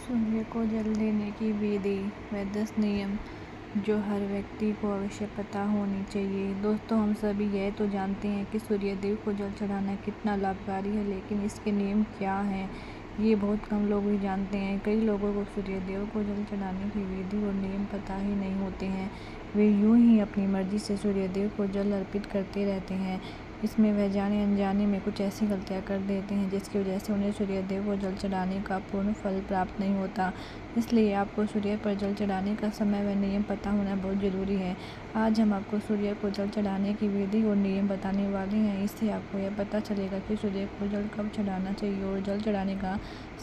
सूर्य को जल देने की विधि व 10 नियम जो हर व्यक्ति को अवश्य पता होनी चाहिए। दोस्तों, हम सभी यह तो जानते हैं कि सूर्य देव को जल चढ़ाना कितना लाभकारी है, लेकिन इसके नियम क्या हैं ये बहुत कम लोग ही जानते हैं। कई लोगों को सूर्य देव को जल चढ़ाने की विधि और नियम पता ही नहीं होते हैं। वे यूं ही अपनी मर्जी से सूर्य देव को जल अर्पित करते रहते हैं। इसमें वह जाने अनजाने में कुछ ऐसी गलतियां कर देते हैं जिसकी वजह से उन्हें सूर्य देव को जल चढ़ाने का पूर्ण फल प्राप्त नहीं होता। इसलिए आपको सूर्य पर जल चढ़ाने का समय व नियम पता होना बहुत ज़रूरी है। आज हम आपको सूर्य को जल चढ़ाने की विधि और नियम बताने वाले हैं। इससे आपको यह पता चलेगा कि सूर्य को जल कब चढ़ाना चाहिए और जल चढ़ाने का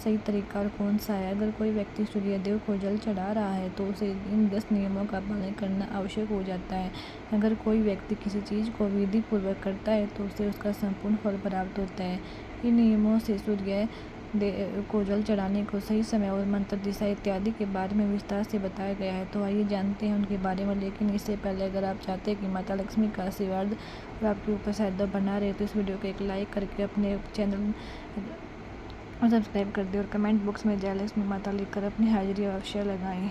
सही तरीका और कौन सा है। अगर कोई व्यक्ति सूर्य देव को जल चढ़ा रहा है तो उसे इन 10 नियमों का पालन करना आवश्यक हो जाता है। अगर कोई व्यक्ति किसी चीज़ को विधि पूर्वक करता है तो उसे उसका संपूर्ण फल प्राप्त होता है। इन नियमों से सूर्य को जल चढ़ाने को सही समय और मंत्र, दिशा इत्यादि के बारे में विस्तार से बताया गया है। तो आइए जानते हैं उनके बारे में। लेकिन इससे पहले अगर आप चाहते हैं कि माता लक्ष्मी का आशीर्वाद और आपके ऊपर शायद बना रहे तो इस वीडियो को एक लाइक करके अपने चैनल सब्सक्राइब कर दें और कमेंट बॉक्स में जय लक्ष्मी माता लिखकर अपनी हाजिरी अवश्य लगाएं।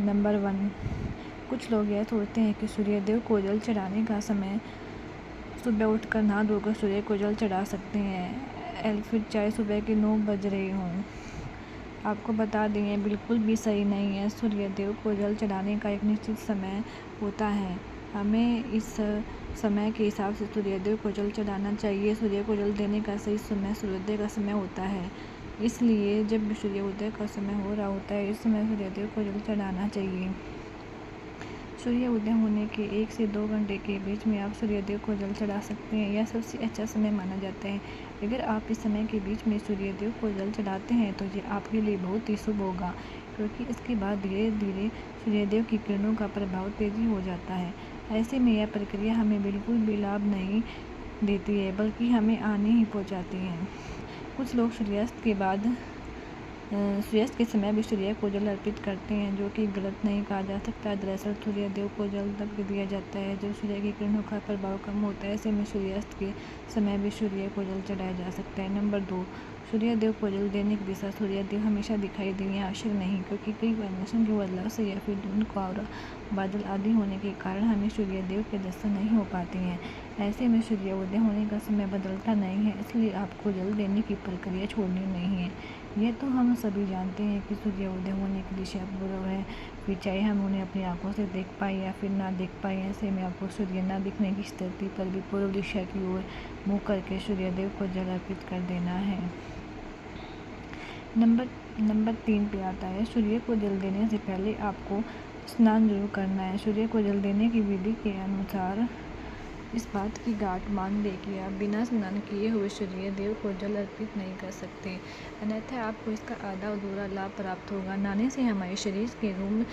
नंबर 1, कुछ लोग यह सोचते हैं कि सूर्य देव को जल चढ़ाने का समय सुबह उठकर नहा धोकर सूर्य को जल चढ़ा सकते हैं, फिर चाहे सुबह के 9 बज रहे हों। आपको बता दें यह बिल्कुल भी सही नहीं है। सूर्य देव को जल चढ़ाने का एक निश्चित समय होता है। हमें इस समय के हिसाब से सूर्य देव को जल चढ़ाना चाहिए। सूर्य को जल देने का सही समय सूर्योदय का समय होता है। इसलिए जब भी सूर्योदय का समय हो रहा होता है इस समय सूर्य देव को जल चढ़ाना चाहिए। सूर्य उदय होने के 1 से 2 घंटे के बीच में आप सूर्य देव को जल चढ़ा सकते हैं। यह सबसे अच्छा समय माना जाता है। अगर आप इस समय के बीच में सूर्य देव को जल चढ़ाते हैं तो ये आपके लिए बहुत ही शुभ होगा, क्योंकि इसके बाद धीरे धीरे सूर्यदेव की किरणों का प्रभाव तेजी हो जाता है। ऐसे में यह प्रक्रिया हमें बिल्कुल भी लाभ नहीं देती है, बल्कि हमें हानि ही पहुँचाती है। कुछ लोग सूर्यास्त के समय भी सूर्य को जल अर्पित करते हैं, जो कि गलत नहीं कहा जा सकता। दरअसल सूर्य देव को जल तब दिया जाता है जब सूर्य की किरणों का प्रभाव कम होता है। ऐसे में सूर्यास्त के समय भी सूर्य को जल चढ़ाया जा सकता है। नंबर 2, सूर्य देव को जल देने की दिशा। सूर्य देव हमेशा दिखाई देनी आवश्यक नहीं, क्योंकि कई बार मौसम के बदलाव से या फिर धुंध, कोहरा, बादल आदि होने के कारण हमें सूर्य देव के दर्शन नहीं हो पाते हैं। ऐसे में सूर्य उदय होने का समय बदलता नहीं है, इसलिए आपको जल देने की प्रक्रिया छोड़नी नहीं है। यह तो हम सभी जानते हैं कि सूर्य उदय होने की दिशा पूर्व है, फिर चाहे हम उन्हें अपनी आंखों से देख पाए या फिर ना देख पाए। ऐसे में आपको सूर्य न दिखने की स्थिति पर भी पूर्व दिशा की ओर मुँह करके सूर्य देव को जल अर्पित कर देना है। नंबर 3 पे आता है, सूर्य को जल देने से पहले आपको स्नान जरूर करना है। सूर्य को जल देने की विधि के अनुसार इस बात की गांठ मान ले कि आप बिना स्नान किए हुए सूर्य देव को जल अर्पित नहीं कर सकते, अन्यथा आपको इसका आधा अधूरा लाभ प्राप्त होगा। नहाने से हमारे शरीर के रोम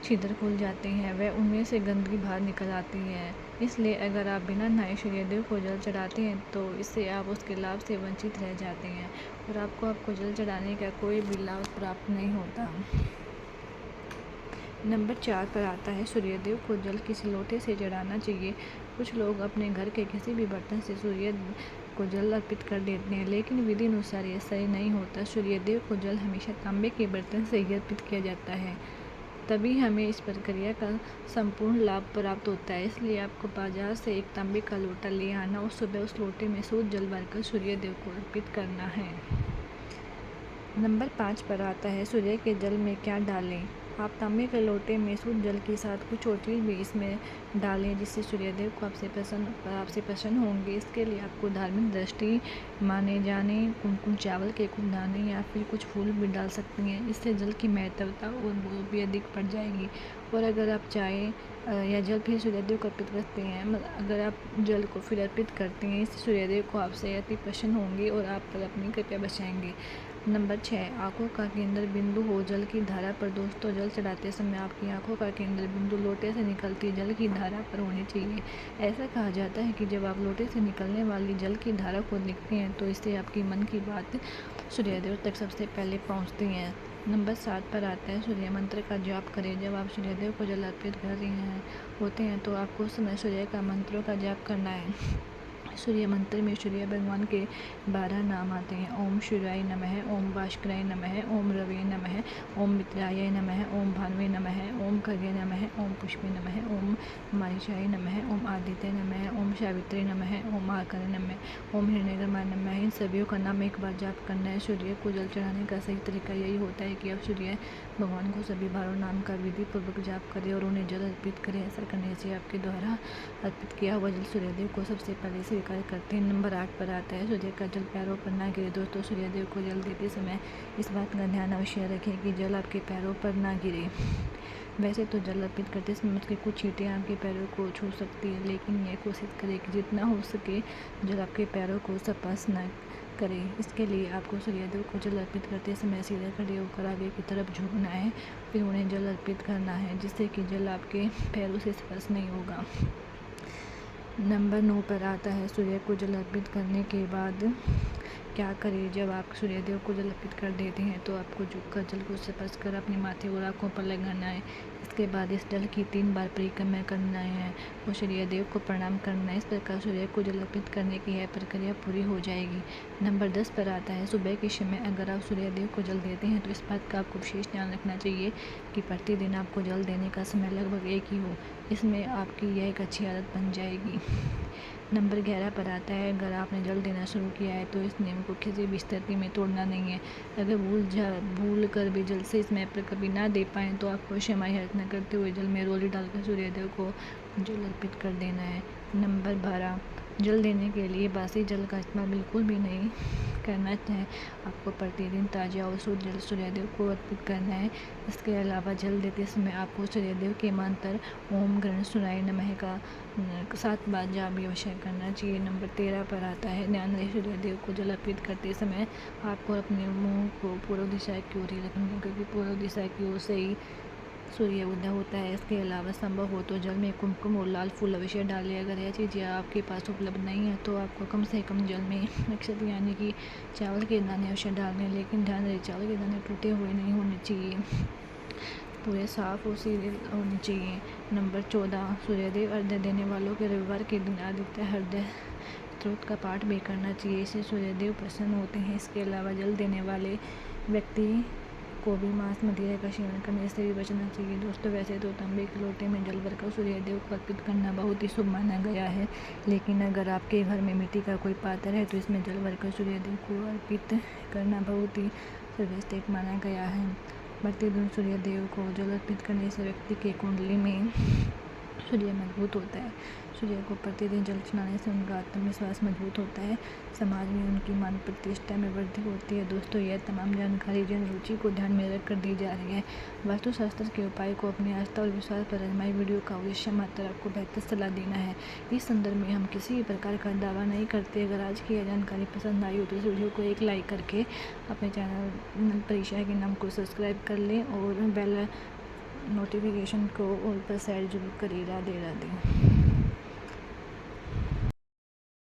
छिद्र खुल जाते हैं, वह उनमें से गंदगी बाहर निकल आती है। इसलिए अगर आप बिना नहाए सूर्य देव को जल चढ़ाते हैं तो इससे आप उसके लाभ से वंचित रह जाते हैं और आपको जल चढ़ाने का कोई भी लाभ प्राप्त नहीं होता। नंबर 4 पर आता है, सूर्यदेव को जल किसी लोटे से चढ़ाना चाहिए। कुछ लोग अपने घर के किसी भी बर्तन से सूर्य को जल अर्पित कर देते हैं, लेकिन विधि अनुसार यह सही नहीं होता। सूर्यदेव को जल हमेशा तांबे के बर्तन से ही अर्पित किया जाता है, तभी हमें इस प्रक्रिया का संपूर्ण लाभ प्राप्त होता है। इसलिए आपको बाजार से एक तांबे का लोटा ले आना और सुबह उस लोटे में शुद्ध जल भरकर सूर्यदेव को अर्पित करना है। नंबर 5 पर आता है, सूर्य के जल में क्या डालें। आप तांबे के लोटे में शुद्ध जल के साथ कुछ और चीज़ भी इसमें डालें, जिससे सूर्यदेव को आपसे प्रसन्न होंगे। इसके लिए आपको धार्मिक दृष्टि माने जाने कुमकुम चावल के कुछ दाने या फिर कुछ फूल भी डाल सकती हैं। इससे जल की महत्वता और वो भी अधिक बढ़ जाएगी। और अगर आप चाहें या जल फिर सूर्यदेव को अर्पित करते हैं, अगर आप जल को फिर अर्पित करते हैं, इससे सूर्यदेव को आपसे अति प्रसन्न होंगे और आप पर अपनी कृपा बचाएंगे। नंबर 6, आँखों का केंद्र बिंदु हो जल की धारा पर। दोस्तों, जल चढ़ाते समय आपकी आँखों का केंद्र बिंदु लोटे से निकलती जल की धारा पर होनी चाहिए। ऐसा कहा जाता है कि जब आप लोटे से निकलने वाली जल की धारा को देखते हैं तो इससे आपकी मन की बात सूर्यदेव तक सबसे पहले पहुँचती हैं। नंबर 7 पर आता है, सूर्य मंत्र का जाप करें। जब आप सूर्यदेव को जल अर्पित कर रहे होते हैं तो आपको उस समय सूर्य का मंत्रों का जाप करना है। सूर्य मंत्र में सूर्य भगवान के 12 नाम आते हैं। ओम सूर्याय नमः, ओम भास्कराय नमः, ओम रवये नमः, ओम मित्राय नमः, ओम भानुवे नमः, ओम खगे नमः, ओम पुष्पे नमः, ओम मारीचाय नमः, ओम आदित्य नमः, ओम सावित्रे नमः, ओम आकर नमः, ओम हिरण्यगर्भाय नमः। इन सभी का नाम एक बार जाप करना है। सूर्य को जल चढ़ाने का सही तरीका यही होता है कि आप सूर्य भगवान को सभी 12 नाम का विधि पूर्वक जाप करें और उन्हें जल अर्पित करें। ऐसा करने से आपके द्वारा अर्पित किया हुआ जल सूर्यदेव को सबसे पहले स्वीकार करते हैं। नंबर 8 पर आता है सूर्य का जल पैरों पर ना गिरे। दोस्तों, सूर्यदेव को जल देते समय इस बात का ध्यान अवश्य रखें कि जल आपके पैरों पर ना गिरे। वैसे तो जल अर्पित करते समय उसके कुछ छींटे आपके पैरों को छू सकती है, लेकिन यह कोशिश करें कि जितना हो सके जल आपके पैरों को स्पर्श न करें। इसके लिए आपको सूर्यदेव को जल अर्पित करते समय सीधे खड़े होकर आगे की तरफ झुकना है, फिर उन्हें जल अर्पित करना है, जिससे कि जल आपके पैरों से स्पर्श नहीं होगा। नंबर 9 पर आता है सूर्य को जल अर्पित करने के बाद क्या करें। जब आप सूर्यदेव को जल अर्पित कर देते हैं तो आपको झुककर जल को स्पर्श कर अपने माथे और आँखों पर लगाना है। इसके बाद इस जल की 3 बार परिक्रमा करना है और सूर्यदेव को प्रणाम करना है। इस प्रकार सूर्य को जल अर्पित करने की यह प्रक्रिया पूरी हो जाएगी। नंबर 10 पर आता है सुबह के समय अगर आप सूर्यदेव को जल देते हैं तो इस बात का आपको विशेष ध्यान रखना चाहिए कि प्रतिदिन आपको जल देने का समय लगभग एक ही हो। इसमें आपकी यह एक अच्छी आदत बन जाएगी। नंबर 11 पर आता है अगर आपने जल देना शुरू किया है तो इस नियम को किसी भी स्थिति में तोड़ना नहीं है। अगर भूल कर भी जल से समय पर कभी ना दे पाएँ तो आपको क्षमा याचना करते हुए जल में रोली डालकर सूर्यदेव को जल अर्पित कर देना है। नंबर 12 जल देने के लिए बासी जल का इस्तेमाल बिल्कुल भी नहीं करना चाहिए। आपको प्रतिदिन ताज़ा और शुद्ध जल सूर्यदेव को अर्पित करना है। इसके अलावा जल देते समय आपको सूर्यदेव के मंत्र ओम गणेशाय नमः का 7 बार जाप भी अवश्य करना चाहिए। नंबर 13 पर आता है ध्यान रहे सूर्यदेव को जल अर्पित करते समय आपको अपने मुंह को पूर्व दिशा की ओर ही रखना है, क्योंकि पूर्व दिशा की ओर से ही सूर्य उदय होता है। इसके अलावा संभव हो तो जल में कुमकुम और लाल फूल अवश्य डालें। अगर यह चीज़ें आपके पास उपलब्ध नहीं है तो आपको कम से कम जल में नक्षत्र यानी कि चावल के दाने अवश्य डालने, लेकिन ध्यान रहे चावल के दाने टूटे हुए नहीं होने चाहिए, पूरे साफ और सीधे होने चाहिए। नंबर 14 सूर्यदेव अर्घ्य देने वालों के रविवार के दिन आदित्य हृदय स्त्रोत का पाठ भी करना चाहिए। इससे सूर्यदेव प्रसन्न होते हैं। इसके अलावा जल देने वाले व्यक्ति को भी मांस मदिरा का सेवन करने से भी बचना चाहिए। दोस्तों, वैसे तो तांबे के लोटे में जल भरकर सूर्यदेव को अर्पित करना बहुत ही शुभ माना गया है, लेकिन अगर आपके घर में मिट्टी का कोई पात्र है तो इसमें जल भरकर सूर्यदेव को अर्पित करना बहुत ही सर्वश्रेष्ठ माना गया है। प्रतिदिन सूर्यदेव को जल अर्पित करने से व्यक्ति के कुंडली में सूर्य मजबूत होता है। सूर्य को प्रतिदिन जल चढ़ाने से उनका आत्मविश्वास मजबूत होता है, समाज में उनकी मान प्रतिष्ठा में वृद्धि होती है। दोस्तों, यह तमाम जानकारी जन रुचि को ध्यान में रखकर दी जा रही है। वास्तुशास्त्र के उपाय को अपनी आस्था और विश्वास पर आजमाई। वीडियो का उद्देश्य मात्र आपको बेहतर सलाह देना है। इस संदर्भ में हम किसी भी प्रकार का दावा नहीं करते। अगर आज की यह जानकारी पसंद आई हो तो इस वीडियो को एक लाइक करके अपने चैनल परीक्षा के नाम को सब्सक्राइब कर लें और बेल नोटिफिकेशन को ऑल पर सेट जरूर करिए। राधे राधे।